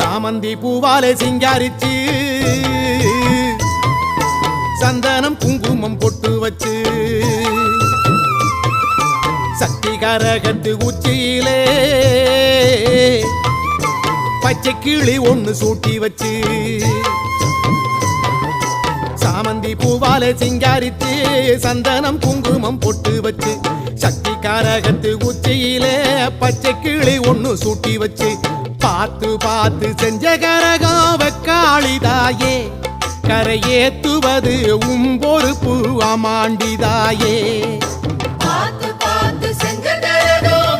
சாமந்தி பூவாலே சிங்காரிச்சு சந்தனம் குங்குமம் பொட்டு வச்சு சக்தி கரகத்து உச்சியிலே பச்சை கிளி ஒண்ணு சூட்டி வச்சு சாமந்தி பூவாலே சிங்காரித்து சந்தனம் குங்குமம் பொட்டு வச்சு சக்தி கரகத்து உச்சியிலே பச்சை கிளி ஒண்ணு சூட்டி வச்சு பார்த்து பார்த்து செஞ்ச கரகம் வெக்காளிதாயே கரையேத்துவது பொறுப்பு அமாண்டிதாயே பார்த்து பார்த்து செஞ்ச கரகம்